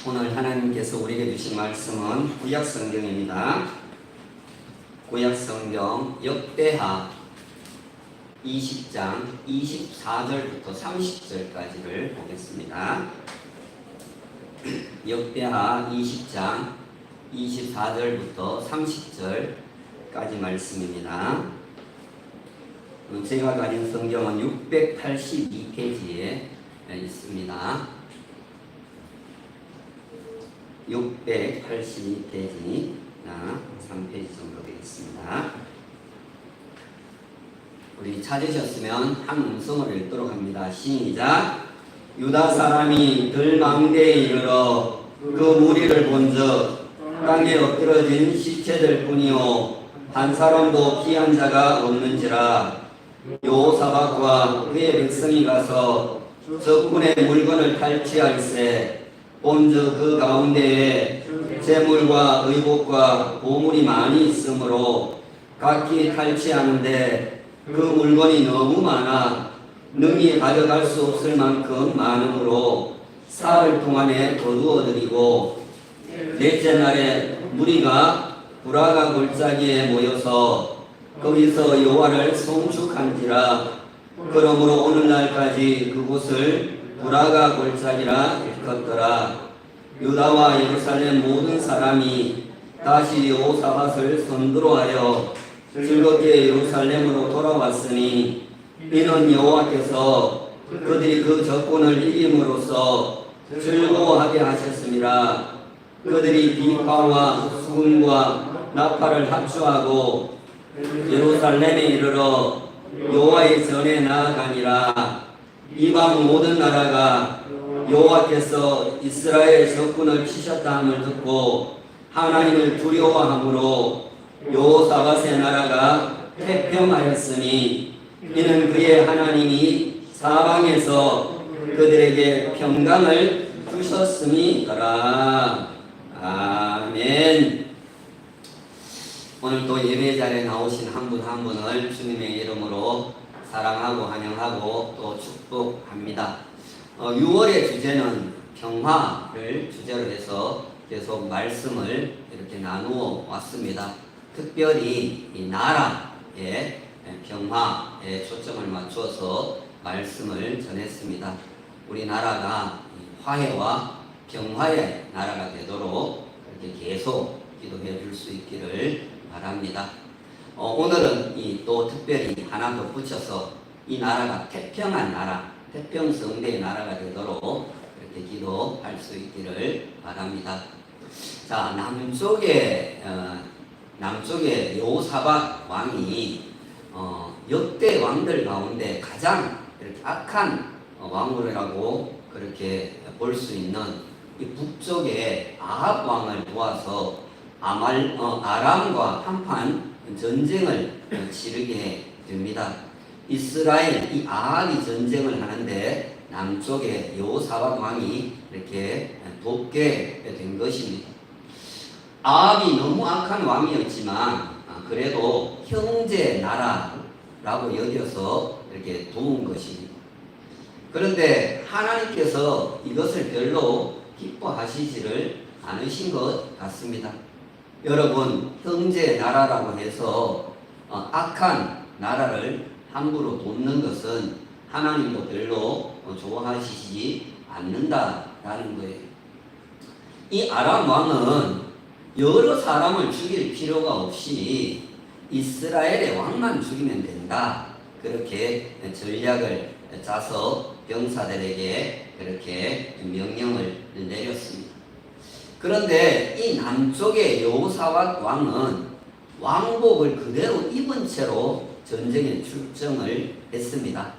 오늘 하나님께서 우리에게 주신 말씀은 구약성경입니다. 구약성경 역대하 20장 24절부터 30절까지를 보겠습니다. 역대하 20장 24절부터 30절까지 말씀입니다. 제가 가진 성경은 682페이지에 있습니다. 682페이지, 3페이지 정도 되겠습니다. 우리 찾으셨으면 한 음성을 읽도록 합니다. 시작! 유다 사람이 들망대에 이르러 그 무리를 본즉 땅에 엎드러진 시체들 뿐이요 한 사람도 피한 자가 없는지라. 여호사밧과 그의 백성이 가서 적군의 물건을 탈취할세. 본즉 그 가운데에 재물과 의복과 보물이 많이 있으므로 각기 탈취하는데 그 물건이 너무 많아 능히 가져갈 수 없을 만큼 많으므로 사흘 동안에 거두어들이고 넷째 날에 무리가 부라가 골짜기에 모여서 거기서 여호와를 송축한지라. 그러므로 오늘날까지 그곳을 부라가 골짜기라 일컫더라. 유다와 예루살렘 모든 사람이 다시 여호사밧을 선두로하여 즐겁게 예루살렘으로 돌아왔으니 이는 여호와께서 그들이 그 적군을 이김으로써 즐거워하게 하셨습니다. 그들이 비파와 수금과 나팔을 합주하고 예루살렘에 이르러 여호와의 전에 나아가니라. 이방 모든 나라가 여호와께서 이스라엘 적군을 치셨다 함을 듣고 하나님을 두려워함으로 여호사밧의 나라가 태평하였으니 이는 그의 하나님이 사방에서 그들에게 평강을 주셨음이더라. 아멘. 오늘 또 예배 자리에 나오신 한 분 한 분을 주님의 이름으로 사랑하고 환영하고 또 축복합니다. 6월의 주제는 평화를 주제로 해서 계속 말씀을 이렇게 나누어 왔습니다. 특별히 이 나라의 평화에 초점을 맞추어서 말씀을 전했습니다. 우리나라가 화해와 평화의 나라가 되도록 이렇게 계속 기도해 줄 수 있기를 바랍니다. 오늘은 또 특별히 하나 더 붙여서 이 나라가 태평한 나라, 태평성대의 나라가 되도록 이렇게 기도할 수 있기를 바랍니다. 자, 남쪽에 여호사밧 왕이 역대 왕들 가운데 가장 이렇게 악한 왕이라고 그렇게 볼 수 있는 이 북쪽의 아합 왕을 도와서 아람과 한판 전쟁을 치르게 됩니다. 이스라엘 이 아합이 전쟁을 하는데 남쪽에 여호사밧 왕이 이렇게 돕게 된 것입니다. 아합이 너무 악한 왕이었지만 그래도 형제 나라라고 여겨서 이렇게 도운 것입니다. 그런데 하나님께서 이것을 별로 기뻐하시지를 않으신 것 같습니다. 여러분, 형제 나라라고 해서 악한 나라를 함부로 돕는 것은 하나님도 별로 좋아하시지 않는다라는 거예요. 이 아람 왕은 여러 사람을 죽일 필요가 없이 이스라엘의 왕만 죽이면 된다. 그렇게 전략을 짜서 병사들에게 그렇게 명령을 내렸습니다. 그런데 이 남쪽의 여호사밧 왕은 왕복을 그대로 입은 채로 전쟁에 출정을 했습니다.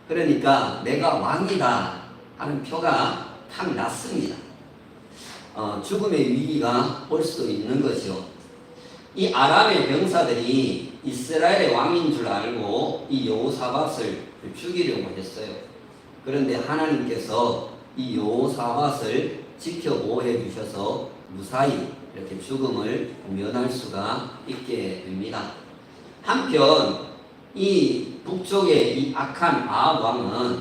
그러니까 내가 왕이다 하는 표가 탁 났습니다. 죽음의 위기가 올 수도 있는 거죠. 이 아람의 병사들이 이스라엘의 왕인 줄 알고 이 여호사밧을 죽이려고 했어요. 그런데 하나님께서 이 여호사밧을 지켜 보호해 주셔서 무사히 이렇게 죽음을 면할 수가 있게 됩니다. 한편 이 북쪽의 이 악한 아합 왕은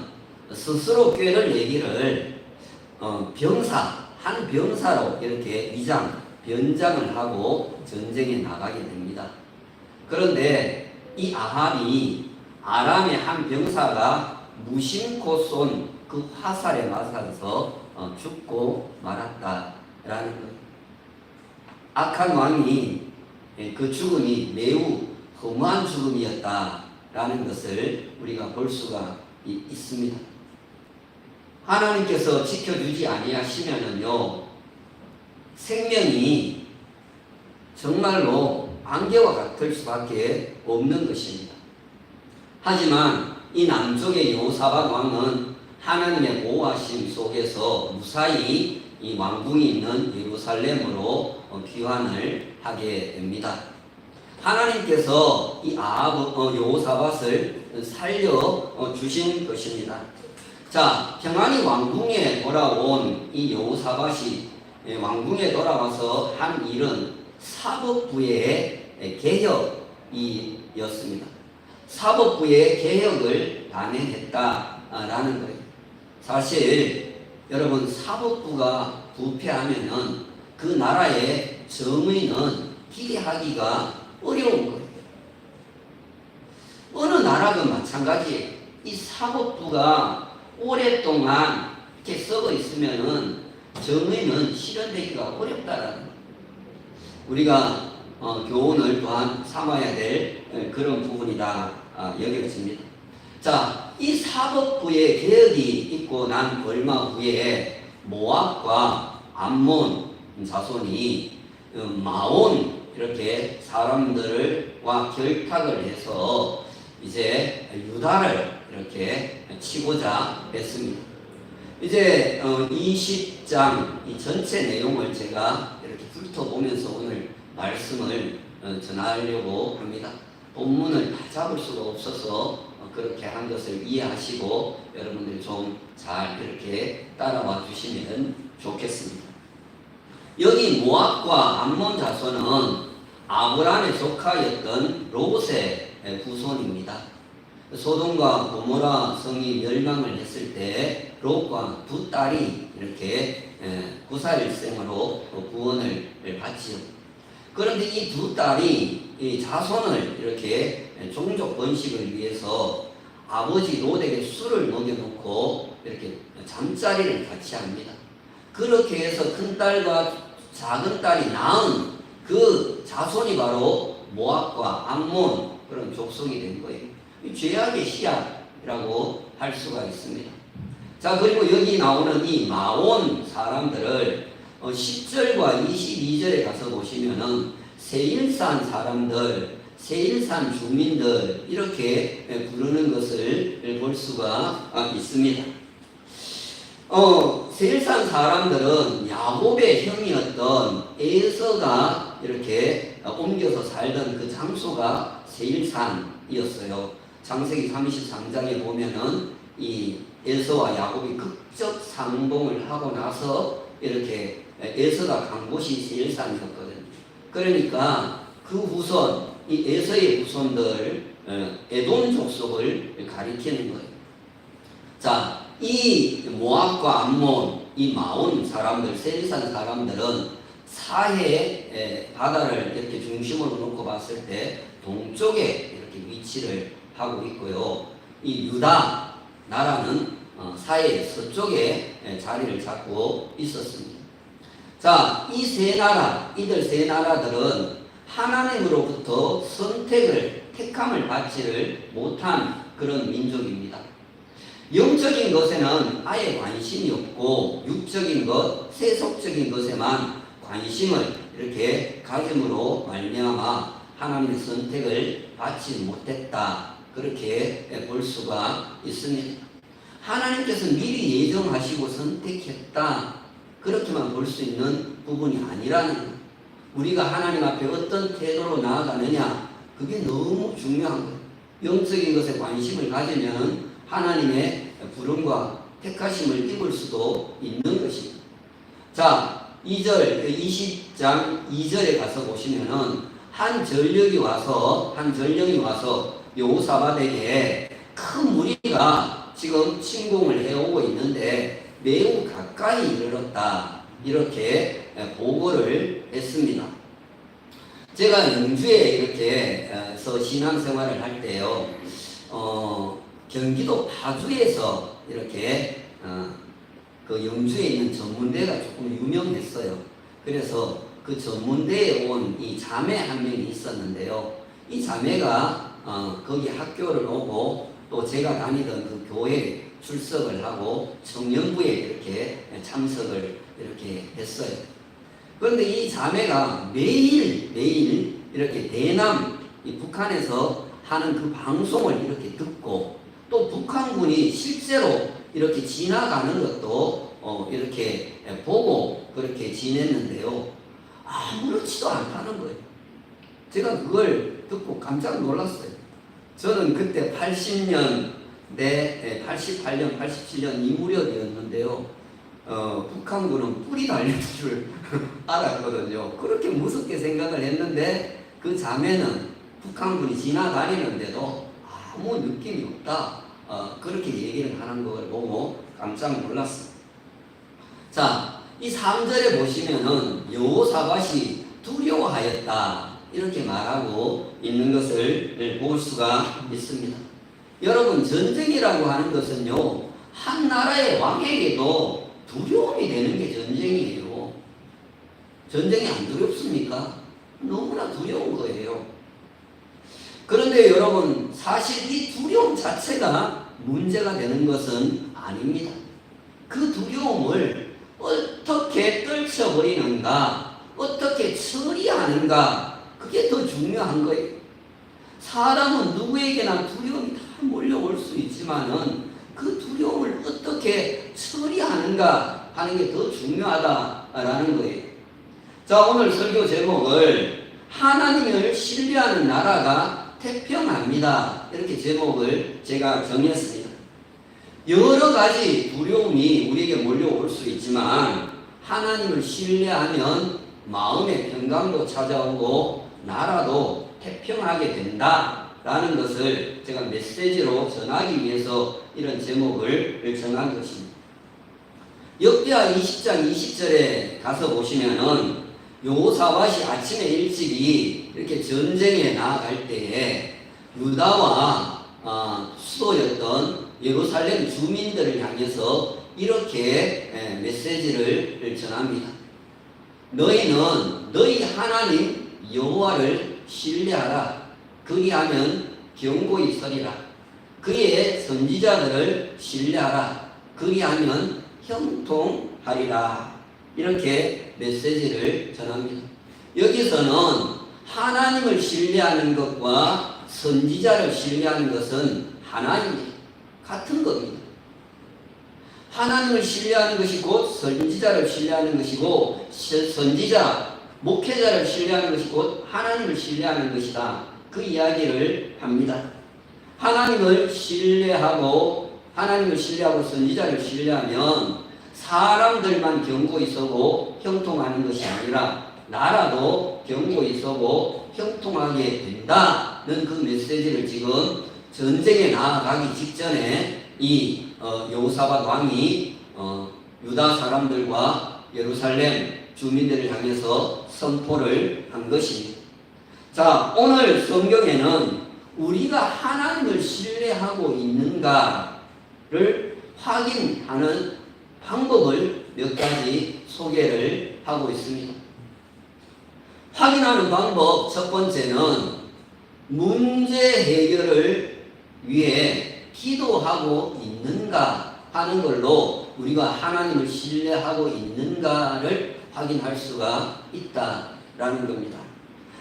스스로 꾀를 내기를 병사 한 병사로 이렇게 변장을 하고 전쟁에 나가게 됩니다. 그런데 이 아합이 아람의 한 병사가 무심코 쏜 그 화살에 맞아서 죽고 말았다라는 거예요. 악한 왕이 그 죽음이 매우 험한 죽음이었다라는 것을 우리가 볼 수가 있습니다. 하나님께서 지켜주지 아니하시면은요, 생명이 정말로 안개와 같을 수밖에 없는 것입니다. 하지만 이 남쪽의 여호사밧 왕은 하나님의 보호하심 속에서 무사히 이 왕궁이 있는 예루살렘으로 귀환을 하게 됩니다. 하나님께서 이 여호사밧을 살려 주신 것입니다. 자, 평안히 왕궁에 돌아온 이 여호사밧이 왕궁에 돌아와서 한 일은 사법부의 개혁이었습니다. 사법부의 개혁을 단행했다라는 거예요. 사실 여러분, 사법부가 부패하면은 그 나라의 정의는 기대하기가 어려운 거예요. 어느 나라든 마찬가지예요. 이 사법부가 오랫동안 이렇게 썩어 있으면은 정의는 실현되기가 어렵다라는 거예요. 우리가 교훈을 또한 삼아야 될 그런 부분이다 여겨집니다. 자, 이 사법부의 개혁이 있고 난 얼마 후에 모압과 암몬 자손이 마온 이렇게 사람들과 결탁을 해서 이제 유다를 이렇게 치고자 했습니다. 이제 20장 이 전체 내용을 제가 이렇게 훑어보면서 오늘 말씀을 전하려고 합니다. 본문을 다 잡을 수가 없어서 그렇게 한 것을 이해하시고 여러분들이 좀 잘 이렇게 따라와 주시면 좋겠습니다. 여기 모압과 암몬 자손은 아브람에 속하였던 롯의 후손입니다. 소돔과 고모라 성이 멸망을 했을 때 롯과 두 딸이 이렇게 구사일생으로 구원을 받지요. 그런데 이 두 딸이 이 자손을 이렇게 종족 번식을 위해서 아버지 롯에게 술을 먹여놓고 이렇게 잠자리를 같이 합니다. 그렇게 해서 큰 딸과 작은 딸이 낳은 그 자손이 바로 모압과 암몬 그런 족속이 된 거예요. 죄악의 씨앗이라고 할 수가 있습니다. 자, 그리고 여기 나오는 이 마온 사람들을 10절과 22절에 가서 보시면은 세일산 사람들, 세일산 주민들 이렇게 부르는 것을 볼 수가 있습니다. 세일산 사람들은 야곱의 형이었던 에서가 이렇게 옮겨서 살던 그 장소가 세일산이었어요. 창세기 33장에 보면은 이 에서와 야곱이 극적 상봉을 하고 나서 이렇게 에서가 간 곳이 세일산이었거든요. 그러니까 그 후손, 이 에서의 후손들, 에돔 족속을 가리키는 거예요. 자, 이 모압과 암몬, 이 마온 사람들, 세일산 사람들은 사해 바다를 이렇게 중심으로 놓고 봤을 때 동쪽에 이렇게 위치를 하고 있고요. 이 유다 나라는 사해 서쪽에 자리를 잡고 있었습니다. 자, 이 세 나라, 이들 세 나라들은 하나님으로부터 택함을 받지를 못한 그런 민족입니다. 영적인 것에는 아예 관심이 없고 육적인 것, 세속적인 것에만 관심을 이렇게 가짐으로 말미암아 하나님의 선택을 받지 못했다. 그렇게 볼 수가 있습니다. 하나님께서 미리 예정하시고 선택했다. 그렇게만 볼 수 있는 부분이 아니라는 거예요. 우리가 하나님 앞에 어떤 태도로 나아가느냐, 그게 너무 중요한 거예요. 영적인 것에 관심을 가지면 하나님의 부름과 택하심을 입을 수도 있는 것입니다. 자, 20장 2절에 가서 보시면은 한 전령이 와서 여호사밧에게 큰 무리가 지금 침공을 해오고 있는데 매우 가까이 이르렀다 이렇게 보고를 했습니다. 제가 영주에 이렇게 신앙생활을 할 때요, 경기도 파주에서 이렇게 그 영주에 있는 전문대가 조금 유명했어요. 그래서 그 전문대에 온 이 자매 한 명이 있었는데요. 이 자매가 거기 학교를 오고 또 제가 다니던 그 교회에 출석을 하고 청년부에 이렇게 참석을 이렇게 했어요. 그런데 이 자매가 매일 이렇게 대남, 이 북한에서 하는 그 방송을 이렇게 듣고 또 북한군이 실제로 이렇게 지나가는 것도 이렇게 보고 그렇게 지냈는데요. 아무렇지도 않다는 거예요. 제가 그걸 듣고 깜짝 놀랐어요. 저는 그때 88년, 87년 이 무렵이었는데요. 북한군은 뿔이 달린 줄 알았거든요. 그렇게 무섭게 생각을 했는데 그 자매는 북한군이 지나다니는데도 아무 느낌이 없다. 그렇게 얘기를 하는 걸 보고 깜짝 놀랐습니다. 자, 이 3절에 보시면은 여호사밧이 두려워하였다. 이렇게 말하고 있는 것을 볼 수가 있습니다. 여러분, 전쟁이라고 하는 것은요, 한 나라의 왕에게도 두려움이 되는 게 전쟁이에요. 전쟁이 안 두렵습니까? 너무나 두려운 거예요. 그런데 여러분, 사실 이 두려움 자체가 문제가 되는 것은 아닙니다. 그 두려움을 어떻게 떨쳐버리는가, 어떻게 처리하는가, 그게 더 중요한 거예요. 사람은 누구에게나 두려움이 다 몰려올 수 있지만은 그 두려움을 어떻게 처리하는가 하는 게 더 중요하다라는 거예요. 자, 오늘 설교 제목을 하나님을 신뢰하는 나라가 태평합니다. 이렇게 제목을 제가 정했습니다. 여러 가지 두려움이 우리에게 몰려올 수 있지만 하나님을 신뢰하면 마음의 평강도 찾아오고 나라도 태평하게 된다라는 것을 제가 메시지로 전하기 위해서 이런 제목을 정한 것입니다. 역대하 20장 20절에 가서 보시면은 여호사밧이 아침에 일찍이 이렇게 전쟁에 나아갈 때에 유다와 수도였던 예루살렘 주민들을 향해서 이렇게 메시지를 전합니다. 너희는 너희 하나님 여호와를 신뢰하라. 그리하면 견고히 서리라. 그의 선지자들을 신뢰하라. 그리하면 형통하리라. 이렇게 메시지를 전합니다. 여기서는 하나님을 신뢰하는 것과 선지자를 신뢰하는 것은 하나입니다. 같은 겁니다. 하나님을 신뢰하는 것이 곧 선지자를 신뢰하는 것이고, 선지자, 목회자를 신뢰하는 것이 곧 하나님을 신뢰하는 것이다. 그 이야기를 합니다. 하나님을 신뢰하고 선지자를 신뢰하면 사람들만 견고히 서고 형통하는 것이 아니라 나라도 견고히 서고 형통하게 된다는 그 메시지를 지금 전쟁에 나아가기 직전에 이 여호사밧 왕이 유다 사람들과 예루살렘 주민들을 향해서 선포를 한 것입니다. 자, 오늘 성경에는 우리가 하나님을 신뢰하고 있는가를 확인하는 방법을 몇 가지 소개를 하고 있습니다. 확인하는 방법 첫 번째는 문제 해결을 위해 기도하고 있는가 하는 걸로 우리가 하나님을 신뢰하고 있는가를 확인할 수가 있다라는 겁니다.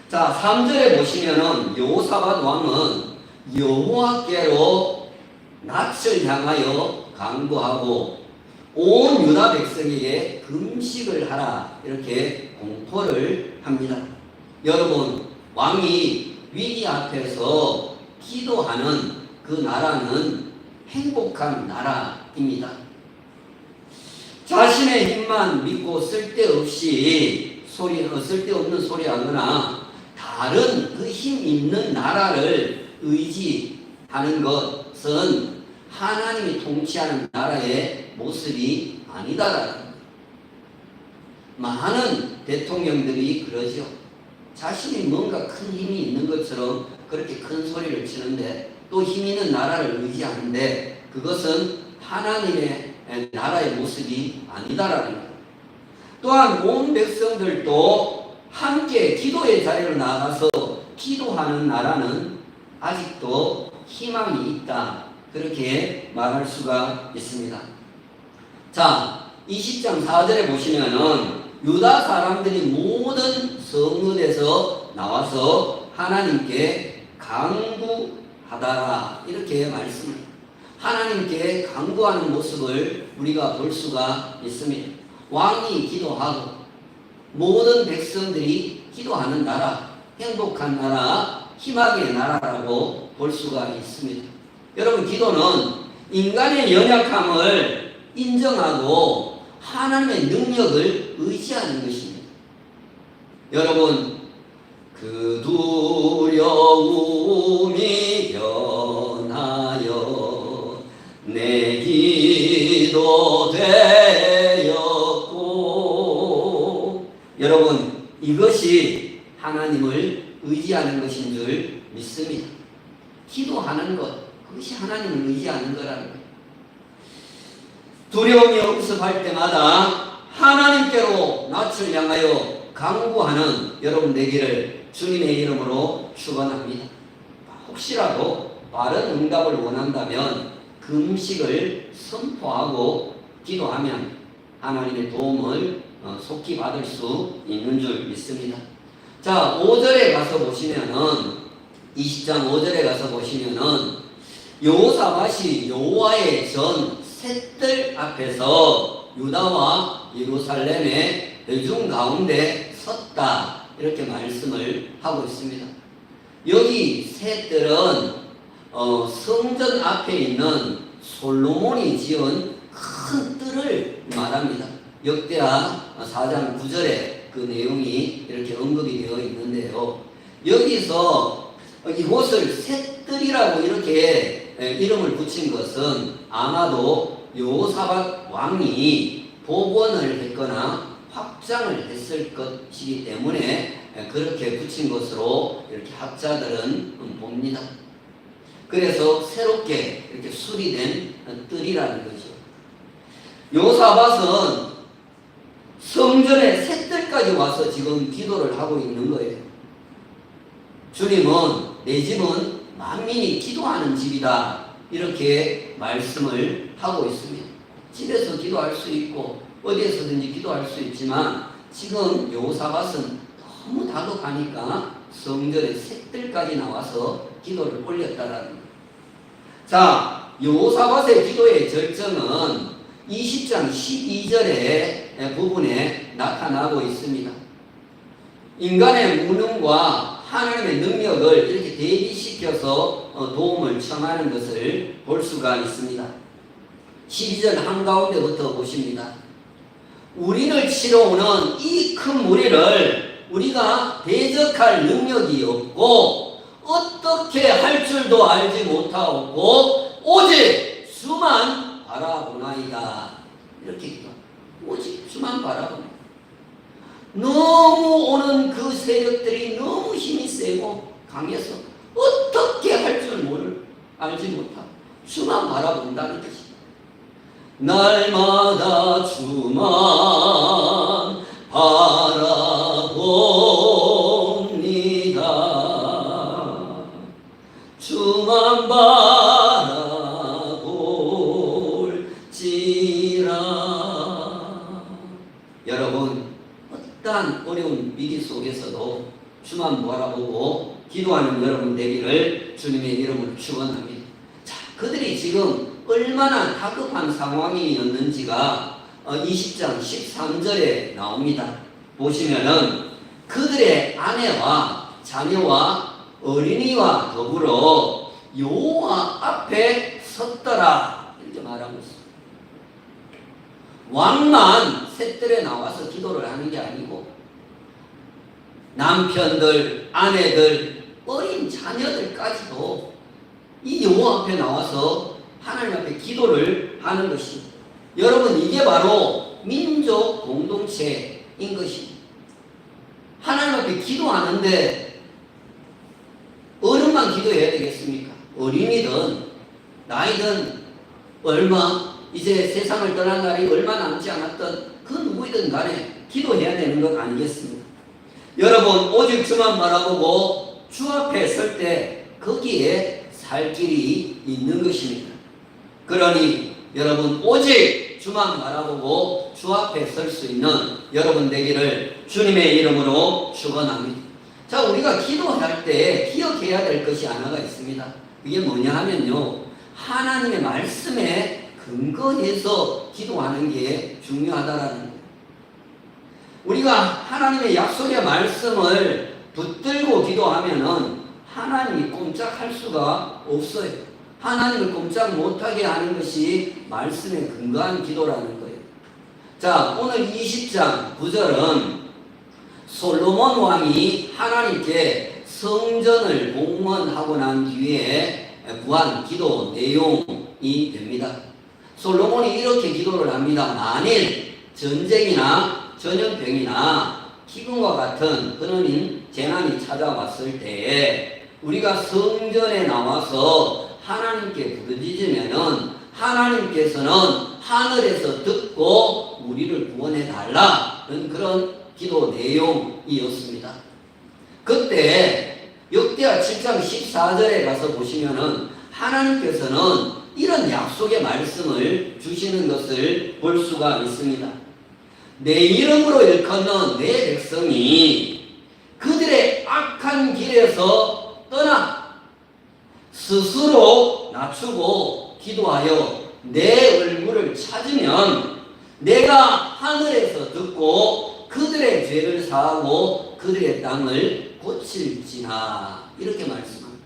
자, 3절에 보시면은 여호사밧 왕은 여호와께로 낯을 향하여 강구하고 온 유다 백성에게 금식을 하라 이렇게 공포를 합니다. 여러분, 왕이 위기 앞에서 기도하는 그 나라는 행복한 나라입니다. 자신의 힘만 믿고 쓸데없는 소리 하거나 다른 그 힘 있는 나라를 의지하는 것은 하나님이 통치하는 나라의 모습이 아니다라는 겁니다. 많은 대통령들이 그러죠. 자신이 뭔가 큰 힘이 있는 것처럼 그렇게 큰 소리를 치는데 또 힘 있는 나라를 의지하는데 그것은 하나님의 나라의 모습이 아니다라는 거예요. 또한 온 백성들도 함께 기도의 자리로 나가서 기도하는 나라는 아직도 희망이 있다. 그렇게 말할 수가 있습니다. 자, 20장 4절에 보시면은 유다 사람들이 모든 성읍에서 나와서 하나님께 간구하다라 이렇게 말씀을 하나님께 간구하는 모습을 우리가 볼 수가 있습니다. 왕이 기도하고 모든 백성들이 기도하는 나라, 행복한 나라, 희망의 나라라고 볼 수가 있습니다. 여러분, 기도는 인간의 연약함을 인정하고 하나님의 능력을 의지하는 것입니다. 여러분, 그 두려움이 변하여 내 기도 되었고, 여러분, 이것이 하나님을 의지하는 것인 줄 믿습니다. 기도하는 것, 그것이 하나님을 의지하는 거라는 거예요. 두려움이 엄습할 때마다 하나님께로 낯을 향하여 간구하는 여러분 되기를 주님의 이름으로 축원합니다. 혹시라도 빠른 응답을 원한다면 금식을 선포하고 기도하면 하나님의 도움을 속히 받을 수 있는 줄 믿습니다. 자, 5절에 가서 보시면은 20장 5절에 가서 보시면은 여호사밧이 여호와의 전 셋들 앞에서 유다와 예루살렘의 대중 가운데 섰다 이렇게 말씀을 하고 있습니다. 여기 셋들은 성전 앞에 있는 솔로몬이 지은 큰 뜰을 말합니다. 역대하 4장 9절에 그 내용이 이렇게 언급이 되어 있는데요. 여기서 이곳을 셋들이라고 이렇게 이름을 붙인 것은 아마도 여호사밧 왕이 복원을 했거나 확장을 했을 것이기 때문에 그렇게 붙인 것으로 이렇게 학자들은 봅니다. 그래서 새롭게 이렇게 수리된 뜰이라는 거죠. 여호사밧은 성전에 셋들까지 와서 지금 기도를 하고 있는 거예요. 주님은 내 집은 만민이 기도하는 집이다 이렇게 말씀을 하고 있습니다. 집에서 기도할 수 있고 어디에서든지 기도할 수 있지만 지금 여호사밧은 너무 다급하니까 성전에 셋들까지 나와서 기도를 올렸다라는 거예요. 자, 여호사밧의 기도의 절정은 20장 12절의 부분에 나타나고 있습니다. 인간의 무능과 하나님의 능력을 이렇게 대비시켜서 도움을 청하는 것을 볼 수가 있습니다. 12절 한가운데부터 보십니다. 우리를 치러 오는 이 큰 무리를 우리가 대적할 능력이 없고 어떻게 할 줄도 알지 못하고 오직 주만 바라보나이다. 이렇게 기도. 오직 주만 바라보나. 너무 오는 그 세력들이 너무 힘이 세고 강해서 어떻게 할 줄 알지 못하고 주만 바라본다는 것이. 날마다 주만 바라봅니다. 주만 바라볼지라. 여러분, 어떠한 어려운 위기 속에서도 주만 바라보고 기도하는 여러분 되기를 주님의 이름으로 축원합니다. 자, 그들이 지금 얼마나 다급한 상황이었는지가 20장 13절에 나옵니다. 보시면은 그들의 아내와 자녀와 어린이와 더불어 여호와 앞에 섰더라 이렇게 말하고 있습니다. 왕만 셋들에 나와서 기도를 하는 게 아니고 남편들, 아내들, 어린 자녀들까지도 이 여호와 앞에 나와서 하나님 앞에 기도를 하는 것입니다. 여러분, 이게 바로 민족 공동체, 것입니다. 하나님 앞에 기도하는데 어른만 기도해야 되겠습니까? 어린이든 나이든 얼마 이제 세상을 떠난 날이 얼마 남지 않았던 그 누구이든 간에 기도해야 되는 것 아니겠습니까? 여러분 오직 주만 바라보고 주 앞에 설 때 거기에 살 길이 있는 것입니다. 그러니 여러분 오직 주만 바라보고 주 앞에 설 수 있는 여러분 되기를 주님의 이름으로 축원합니다. 자, 우리가 기도할 때 기억해야 될 것이 하나가 있습니다. 그게 뭐냐 하면요, 하나님의 말씀에 근거해서 기도하는 게 중요하다라는 거예요. 우리가 하나님의 약속의 말씀을 붙들고 기도하면은 하나님이 꼼짝할 수가 없어요. 하나님을 꼼짝 못하게 하는 것이 말씀에 근거한 기도라는 거예요. 자, 오늘 20장 9절은 솔로몬 왕이 하나님께 성전을 봉헌하고 난 뒤에 구한 기도 내용이 됩니다. 솔로몬이 이렇게 기도를 합니다. 만일 전쟁이나 전염병이나 기근과 같은 그런 재난이 찾아왔을 때에 우리가 성전에 나와서 하나님께 부르짖으면은 하나님께서는 하늘에서 듣고 우리를 구원해 달라는 그런 기도 내용이었습니다. 그때 역대하 7장 14절에 가서 보시면은 하나님께서는 이런 약속의 말씀을 주시는 것을 볼 수가 있습니다. 내 이름으로 일컫는 내 백성이 그들의 악한 길에서 떠나 스스로 낮추고 기도하여 내 얼굴을 찾으면 내가 하늘에서 듣고 그들의 죄를 사하고 그들의 땅을 고칠지나, 이렇게 말씀합니다.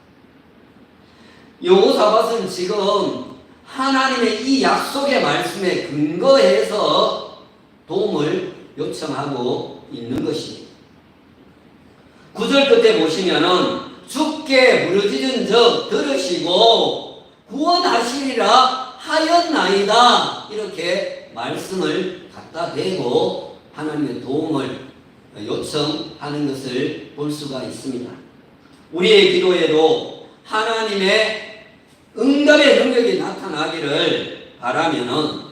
여호사밧은 지금 하나님의 이 약속의 말씀에 근거해서 도움을 요청하고 있는 것입니다. 9절 끝에 보시면은 주께 부르짖은 적 들으시고 구원하시리라 하였나이다, 이렇게 말씀을 갖다 대고 하나님의 도움을 요청하는 것을 볼 수가 있습니다. 우리의 기도에도 하나님의 응답의 능력이 나타나기를 바라면은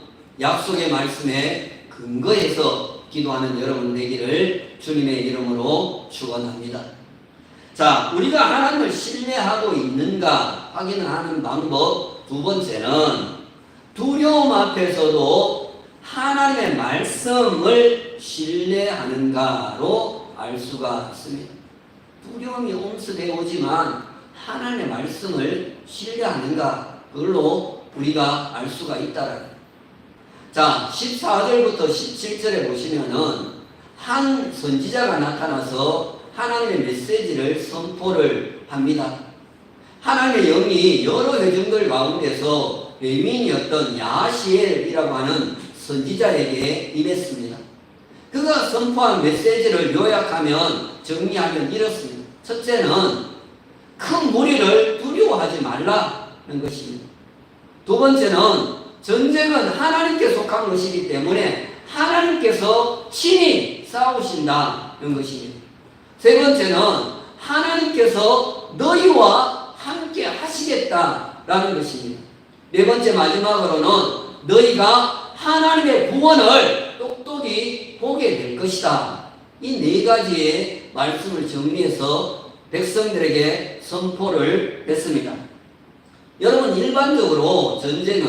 약속의 말씀에 근거해서 기도하는 여러분 되기를 주님의 이름으로 축원합니다. 자, 우리가 하나님을 신뢰하고 있는가 확인하는 방법 두 번째는 두려움 앞에서도 하나님의 말씀을 신뢰하는가로 알 수가 있습니다. 두려움이 옴습해 오지만 하나님의 말씀을 신뢰하는가, 그걸로 우리가 알 수가 있다라는. 자, 14절부터 17절에 보시면은 한 선지자가 나타나서 하나님의 메시지를 선포를 합니다. 하나님의 영이 여러 회중들 가운데서 레위인이었던 야시엘이라고 하는 선지자에게 임했습니다. 그가 선포한 메시지를 요약하면, 정리하면 이렇습니다. 첫째는 큰 무리를 두려워하지 말라는 것입니다. 두 번째는 전쟁은 하나님께 속한 것이기 때문에 하나님께서 친히 싸우신다는 것입니다. 세 번째는 하나님께서 너희와 함께 하시겠다라는 것입니다. 네 번째 마지막으로는 너희가 하나님의 구원을 똑똑히 보게 될 것이다. 이 네 가지의 말씀을 정리해서 백성들에게 선포를 했습니다. 여러분, 일반적으로 전쟁은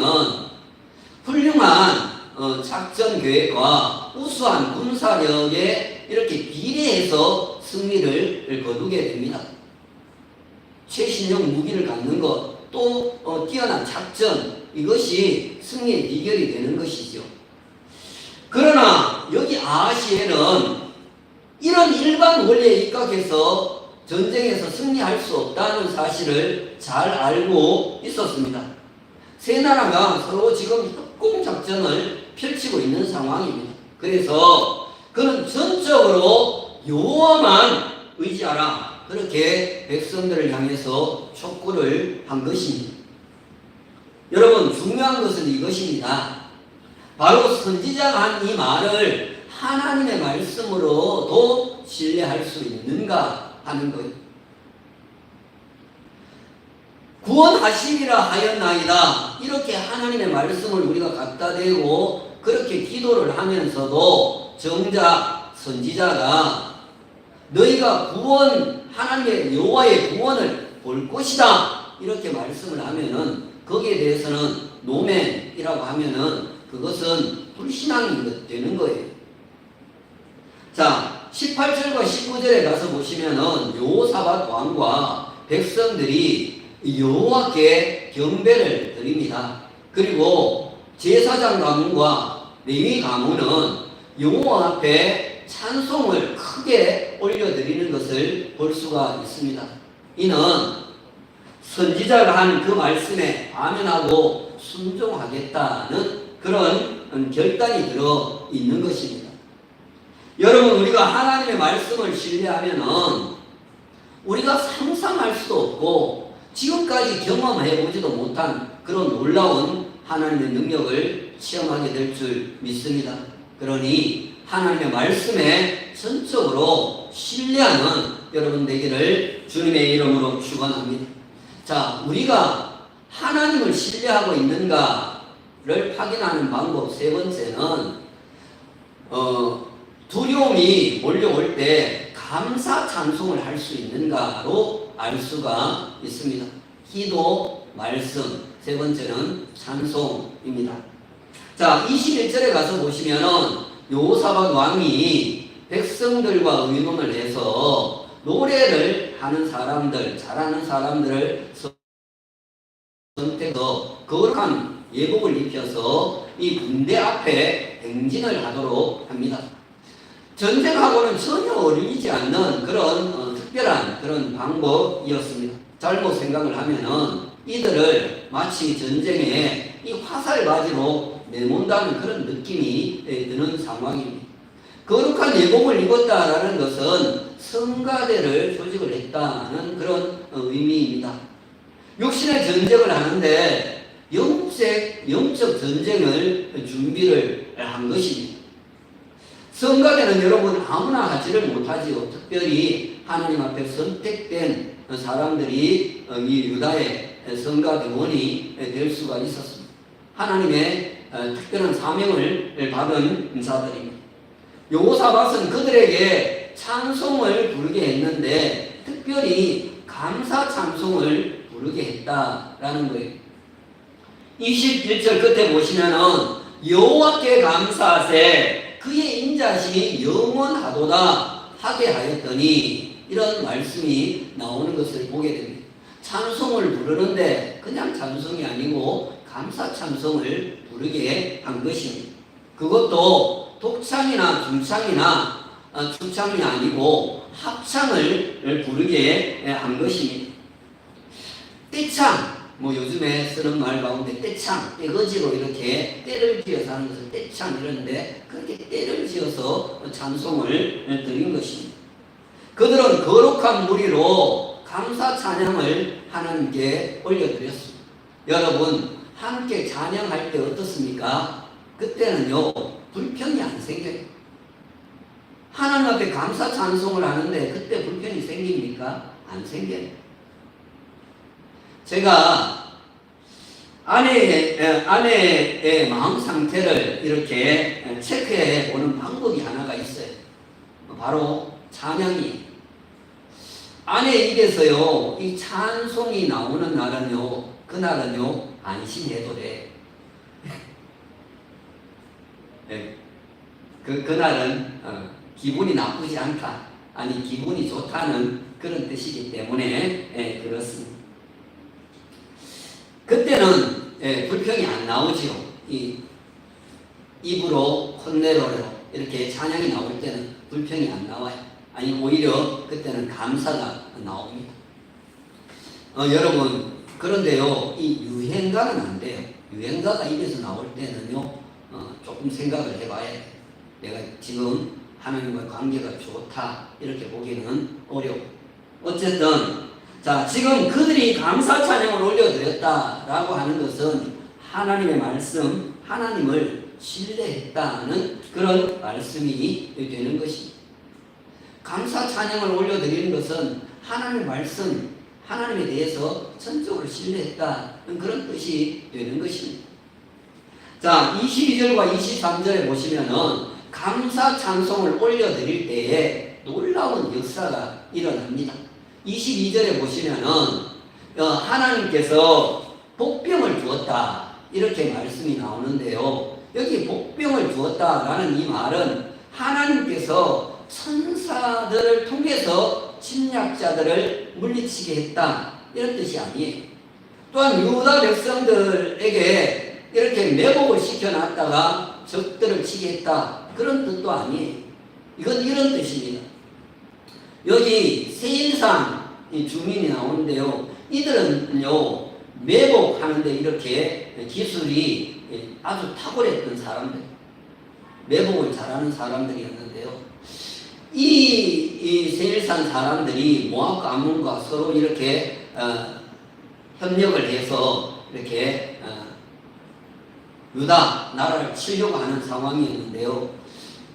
훌륭한 작전 계획과 우수한 군사력에 이렇게 비례해서 승리를 거두게 됩니다. 최신형 무기를 갖는 것, 또 뛰어난 작전, 이것이 승리의 비결이 되는 것이죠. 그러나 여기 아하시엘은 이런 일반 원리에 입각해서 전쟁에서 승리할 수 없다는 사실을 잘 알고 있었습니다. 세 나라가 서로 지금 협공작전을 펼치고 있는 상황입니다. 그래서 그는 전적으로 여호와만 의지하라, 그렇게 백성들을 향해서 촉구를 한 것입니다. 여러분, 중요한 것은 이것입니다. 바로 선지자가 한 이 말을 하나님의 말씀으로도 신뢰할 수 있는가 하는 거예요. 구원하시리라 하였나이다. 이렇게 하나님의 말씀을 우리가 갖다 대고 그렇게 기도를 하면서도 정작 선지자가 너희가 하나님의 여호와의 구원을 볼 것이다 이렇게 말씀을 하면은 거기에 대해서는 노멘이라고 하면은 그것은 불신앙이 되는 거예요. 자, 18절과 19절에 가서 보시면은 여호사밧 왕과 백성들이 여호와께 경배를 드립니다. 그리고 제사장 가문과 레위 가문은 여호와 앞에 찬송을 크게 올려드리는 것을 볼 수가 있습니다. 이는 선지자가 한 그 말씀에 아멘하고 순종하겠다는 그런 결단이 들어 있는 것입니다. 여러분, 우리가 하나님의 말씀을 신뢰하면은 우리가 상상할 수도 없고 지금까지 경험해보지도 못한 그런 놀라운 하나님의 능력을 체험하게 될 줄 믿습니다. 그러니 하나님의 말씀에 전적으로 신뢰하는 여러분 되기를 주님의 이름으로 축원합니다. 자, 우리가 하나님을 신뢰하고 있는가를 확인하는 방법 세 번째는 두려움이 몰려올 때 감사 찬송을 할 수 있는가로 알 수가 있습니다. 기도, 말씀, 세 번째는 찬송입니다. 자, 21절에 가서 보시면은 여호사밧 왕이 백성들과 의논을 해서 노래를 하는 사람들, 잘하는 사람들을 선택해서 거룩한 예복을 입혀서 이 군대 앞에 행진을 하도록 합니다. 전쟁하고는 전혀 어울리지 않는 그런 특별한 그런 방법이었습니다. 잘못 생각을 하면은 이들을 마치 전쟁에 이 화살바지로 내몬다는 그런 느낌이 드는 상황입니다. 거룩한 예복을 입었다라는 것은 성가대를 조직을 했다는 그런 의미입니다. 육신의 전쟁을 하는데 영적 전쟁을 준비를 한 것입니다. 성가대는 여러분 아무나 하지를 못하지요. 특별히 하나님 앞에 선택된 사람들이 이 유다의 성가대원이 될 수가 있었습니다. 하나님의 특별한 사명을 받은 자들입니다. 여호사밧은 그들에게 찬송을 부르게 했는데 특별히 감사 찬송을 부르게 했다라는 거예요. 21절 끝에 보시면은 여호와께 감사하세 그의 인자심이 영원하도다 하게 하였더니 이런 말씀이 나오는 것을 보게 됩니다. 찬송을 부르는데 그냥 찬송이 아니고 감사 찬송을 부르게 한 것입니다. 그것도 독창이나 중창이나 추창이 아니고 합창을 부르게 한 것입니다. 떼창, 요즘에 쓰는 말 가운데 떼창, 떼거지로 이렇게 떼를 지어서 하는 것을 떼창 이러는데 그렇게 떼를 지어서 찬송을 드린 것입니다. 그들은 거룩한 무리로 감사 찬양을 하나님께 올려드렸습니다. 여러분, 함께 찬양할 때 어떻습니까? 그때는요, 불평이 안 생겨요. 하나님 앞에 감사 찬송을 하는데 그때 불평이 생깁니까? 안 생겨요. 제가 아내의 마음 상태를 이렇게 체크해 보는 방법이 하나가 있어요. 바로 찬양이. 아내 입에서요, 이 찬송이 나오는 날은요, 그날은요, 안심해도 돼. 그날은 기분이 나쁘지 않다. 아니, 기분이 좋다는 그런 뜻이기 때문에 그렇습니다. 그때는 불평이 안 나오지요. 이 입으로 콧내로로 이렇게 찬양이 나올 때는 불평이 안 나와요. 아니, 오히려 그때는 감사가 나옵니다. 여러분, 그런데요, 이 유행가는 안 돼요. 유행가가 입에서 나올 때는요, 조금 생각을 해봐야 돼요. 내가 지금 하나님과 관계가 좋다 이렇게 보기는 어려워. 어쨌든 자, 지금 그들이 감사 찬양을 올려드렸다라고 하는 것은 하나님의 말씀, 하나님을 신뢰했다는 그런 말씀이 되는 것입니다. 감사 찬양을 올려드리는 것은 하나님의 말씀, 하나님에 대해서 전적으로 신뢰했다는 그런 뜻이 되는 것입니다. 자, 22절과 23절에 보시면은 감사 찬송을 올려드릴 때에 놀라운 역사가 일어납니다. 22절에 보시면은 하나님께서 복병을 주었다 이렇게 말씀이 나오는데요. 여기 복병을 주었다라는 이 말은 하나님께서 천사들을 통해서 침략자들을 물리치게 했다 이런 뜻이 아니에요. 또한 유다 백성들에게 이렇게 매복을 시켜놨다가 적들을 치게 했다 그런 뜻도 아니에요. 이건 이런 뜻입니다. 여기 세일산 주민이 나오는데요. 이들은요 매복하는데 이렇게 기술이 아주 탁월했던 사람들, 매복을 잘하는 사람들이었는데요. 이 세일산 사람들이 모압과 암몬과 서로 이렇게 협력을 해서 이렇게 유다 나라를 치려고 하는 상황이었는데요.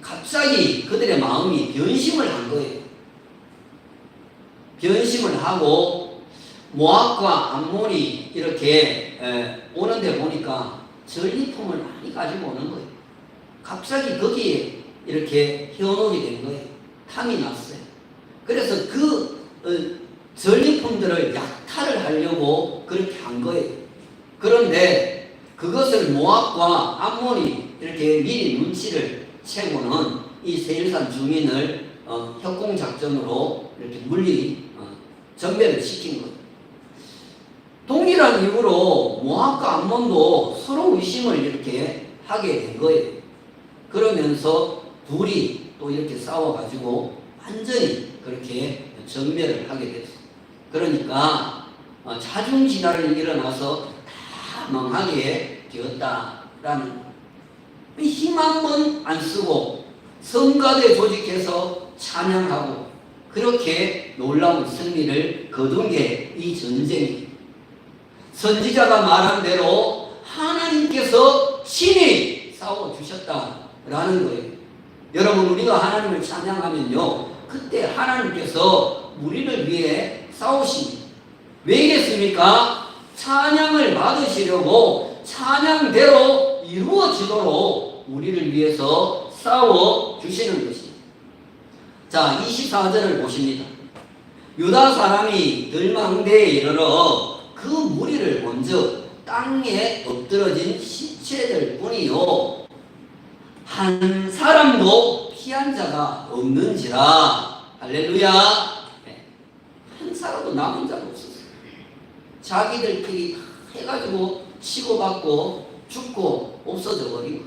갑자기 그들의 마음이 변심을 한 거예요. 변심을 하고 모압과 암몬이 이렇게 오는데 보니까 전리품을 많이 가지고 오는 거예요. 갑자기 거기에 이렇게 현혹이 된 거예요. 탐이 났어요. 그래서 그 전리품들을 약탈을 하려고 그렇게 한 거예요. 그런데 그것을 모압과 암몬이 이렇게 미리 눈치를 채고는 이 세일산 주민을 협공작전으로 이렇게 전멸을 시킨 거예요. 동일한 이유로 모압과 암몬도 서로 의심을 이렇게 하게 된 거예요. 그러면서 둘이 또 이렇게 싸워가지고 완전히 그렇게 전멸을 하게 됐어요. 그러니까 자중지달이 일어나서 다 망하게 되었다라는 힘 한 번 안 쓰고 성가대 조직해서 찬양하고 그렇게 놀라운 승리를 거둔 게 이 전쟁이에요. 선지자가 말한 대로 하나님께서 친히 싸워주셨다라는 거예요. 여러분 우리가 하나님을 찬양하면요 그때 하나님께서 우리를 위해 싸우십니다. 왜 이랬습니까? 찬양을 받으시려고 찬양대로 이루어지도록 우리를 위해서 싸워주시는 것입니다. 자, 24절을 보십니다. 유다 사람이 들망대에 이르러 그 무리를 먼저 땅에 엎드러진 시체들 뿐이요 한 사람도 피한 자가 없는지라. 할렐루야. 한 사람도 남은 자가 없었어요. 자기들끼리 해가지고 치고받고 죽고 없어져 버리고.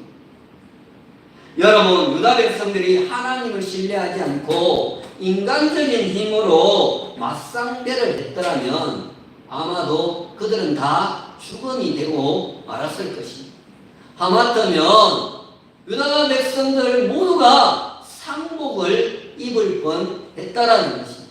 여러분 유다 백성들이 하나님을 신뢰하지 않고 인간적인 힘으로 맞상대를 했더라면 아마도 그들은 다 죽음이 되고 말았을 것입니다. 하마터면 유다 백성들 모두가 상복을 입을 뻔했다라는 것입니다.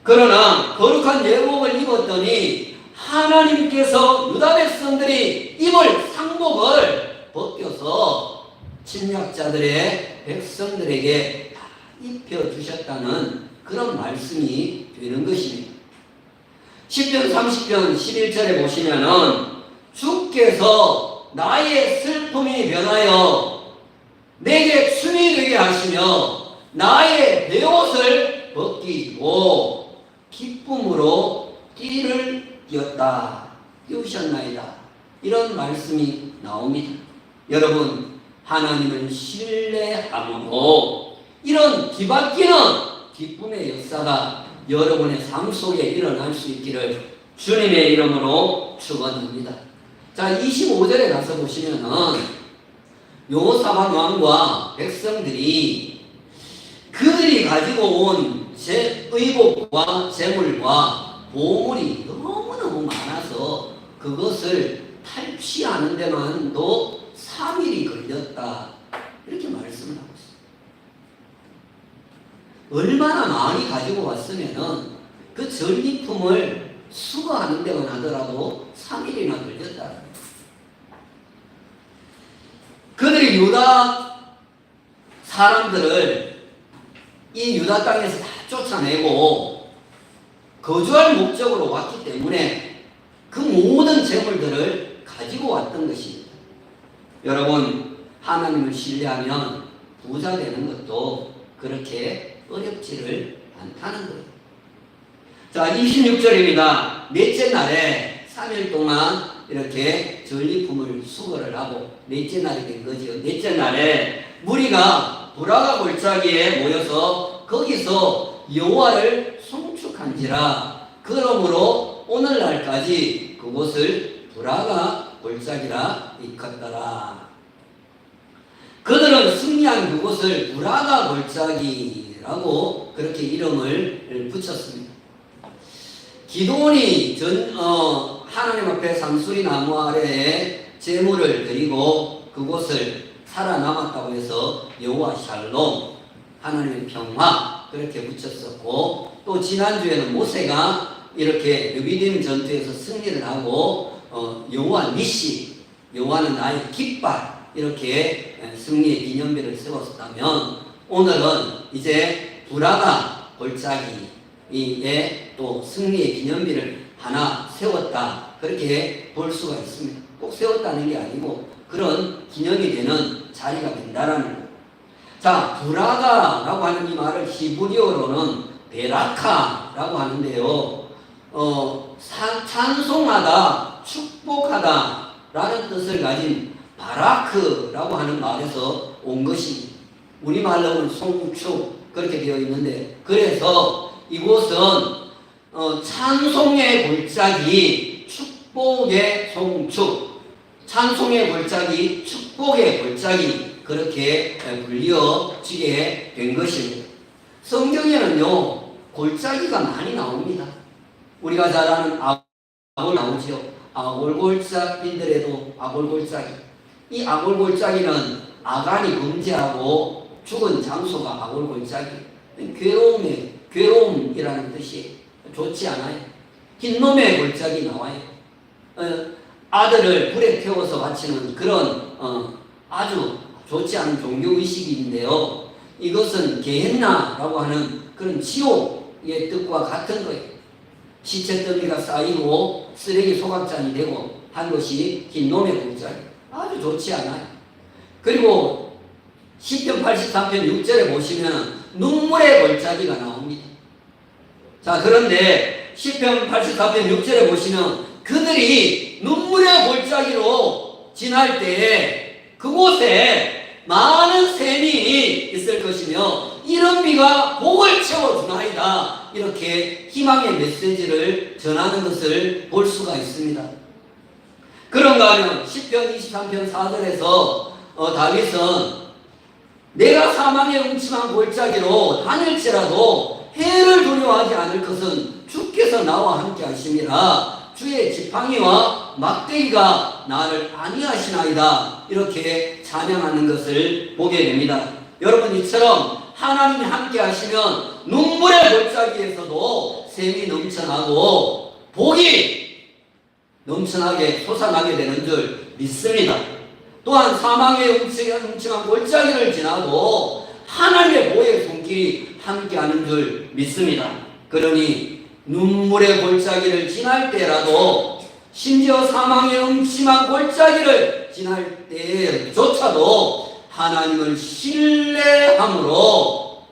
그러나 거룩한 예복을 입었더니 하나님께서 유다 백성들이 입을 상복을 벗겨서 침략자들의 백성들에게 다 입혀주셨다는 그런 말씀이 되는 것입니다. 10편 30편 11절에 보시면은 주께서 나의 슬픔이 변하여 내게 춤이 되게 하시며 나의 베옷을 벗기고 기쁨으로 띠를 띄우셨나이다. 이런 말씀이 나옵니다. 여러분 하나님을 신뢰함으로 이런 뒤바뀌는 기쁨의 역사가 여러분의 삶 속에 일어날 수 있기를 주님의 이름으로 축원합니다. 자, 25절에 가서 보시면은 여호사밧 왕과 백성들이 그들이 가지고 온 의복과 재물과 보물이 너무너무 많아서 그것을 탈취하는 데만도 3일이 걸렸다. 이렇게 말씀을 하고 있습니다. 얼마나 많이 가지고 왔으면은 그 전리품을 수거하는 데만 하더라도 3일이나 걸렸다. 그들이 유다 사람들을 이 유다 땅에서 다 쫓아내고 거주할 목적으로 왔기 때문에 그 모든 재물들을 가지고 왔던 것입니다. 여러분, 하나님을 신뢰하면 부자 되는 것도 그렇게 어렵지를 않다는 거예요. 자, 26절입니다. 넷째 날에 3일 동안 이렇게 전리품을 수거를 하고 넷째 날이 된 거지요. 넷째 날에 무리가 브라가 골짜기에 모여서 거기서 여호와를 송축한지라. 그러므로 오늘날까지 그곳을 브라가 골짜기라 일컫더라. 그들은 승리한 그곳을 브라가 골짜기라고 그렇게 이름을 붙였습니다. 기도원이 하나님 앞에 상수리 나무 아래에 제물을 드리고 그곳을 살아남았다고 해서 여호와 샬롬, 하나님의 평화 그렇게 붙였었고, 또 지난주에는 모세가 이렇게 르비딤 전투에서 승리를 하고 여호와 니시, 여호와는 나의 깃발 이렇게 승리의 기념비를 세웠다면, 오늘은 이제 브라가 골짜기에 또 승리의 기념비를 하나 세웠다, 그렇게 볼 수가 있습니다. 꼭 세웠다는 게 아니고 그런 기념이 되는 자리가 된다라는 거예요. 자, 브라가라고 하는 이 말을 히브리어로는 베라카라고 하는데요. 찬송하다, 축복하다 라는 뜻을 가진 바라크라고 하는 말에서 온 것입니다. 우리말로는 송축 그렇게 되어 있는데, 그래서 이곳은 찬송의 골짜기, 축복의 송축, 찬송의 골짜기, 축복의 골짜기 그렇게 불리어지게 된 것입니다. 성경에는요 골짜기가 많이 나옵니다. 우리가 잘 아는 아골 나오죠. 아골골짜기인들에도 아골골짜기. 이 아골골짜기는 아간이 범죄하고 죽은 장소가 아골골짜기. 괴로움이라는 뜻이 좋지 않아요. 흰놈의 골짜기 나와요. 아들을 불에 태워서 바치는 그런 아주 좋지 않은 종교의식인데요. 이것은 게헨나라고 하는 그런 지옥의 뜻과 같은 거예요. 시체 더미가 쌓이고 쓰레기 소각잔이 되고 한 것이 흰놈의 골짜기. 아주 좋지 않아요. 그리고 시편 83편 6절에 보시면 눈물의 골짜기가 나옵니다. 자, 그런데 시편 84편 6절에 보시면 그들이 눈물의 골짜기로 지날 때에 그곳에 많은 샘이 있을 것이며 이런 비가 복을 채워주나이다, 이렇게 희망의 메시지를 전하는 것을 볼 수가 있습니다. 그런가 하면 시편 23편 4절에서 다윗은 내가 사망의 음침한 골짜기로 다닐지라도 해를 두려워하지 않을 것은 주께서 나와 함께 하심이라. 주의 지팡이와 막대기가 나를 안위하시나이다, 이렇게 찬양하는 것을 보게 됩니다. 여러분, 이처럼 하나님이 함께 하시면 눈물의 골짜기에서도 샘이 넘쳐나고 복이 넘쳐나게 솟아나게 되는 줄 믿습니다. 또한 사망의 음침한 골짜기를 지나도 하나님의 보호의 손길이 함께하는 줄 믿습니다. 그러니 눈물의 골짜기를 지날 때라도, 심지어 사망의 음침한 골짜기를 지날 때조차도 하나님을 신뢰함으로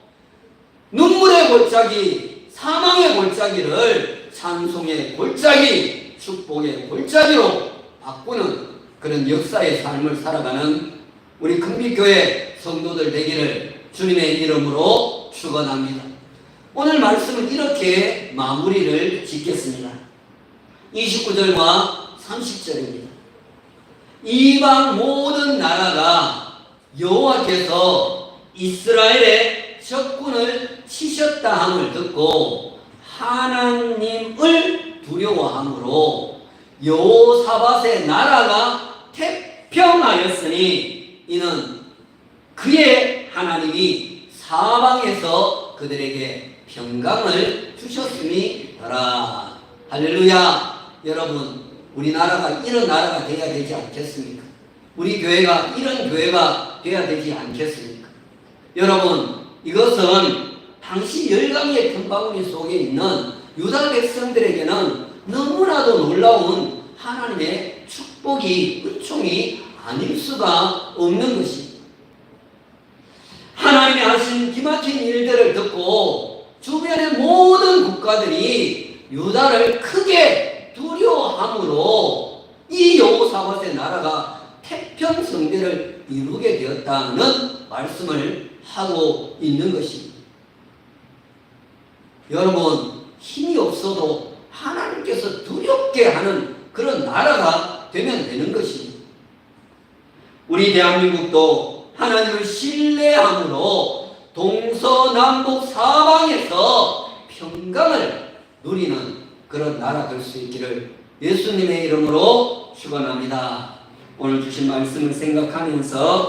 눈물의 골짜기, 사망의 골짜기를 찬송의 골짜기, 축복의 골짜기로 바꾸는 그런 역사의 삶을 살아가는 우리 금빛교회 성도들 되기를 주님의 이름으로 축원합니다. 오늘 말씀은 이렇게 마무리를 짓겠습니다. 29절과 30절입니다. 이방 모든 나라가 여호와께서 이스라엘의 적군을 치셨다 함을 듣고 하나님을 두려워함으로 여호사밧의 나라가 태평하였으니 이는 그의 하나님이 사방에서 그들에게 평강을 주셨음이더라. 할렐루야. 여러분, 우리나라가 이런 나라가 되어야 되지 않겠습니까? 우리 교회가 이런 교회가 돼야 되지 않겠습니까? 여러분, 이것은 당시 열강의 틈바구니 속에 있는 유다 백성들에게는 너무나도 놀라운 하나님의 축복이, 은총이 아닐 수가 없는 것입니다. 하나님이 하신 기막힌 일들을 듣고 주변의 모든 국가들이 유다를 크게 두려워함으로 이 여호사밧의 나라가 태평성대를 이루게 되었다는 말씀을 하고 있는 것입니다. 여러분, 힘이 없어도 하나님께서 두렵게 하는 그런 나라가 되면 되는 것입니다. 우리 대한민국도 하나님을 신뢰함으로 동서남북 사방에서 평강을 누리는 그런 나라 될 수 있기를 예수님의 이름으로 축원합니다. 오늘 주신 말씀을 생각하면서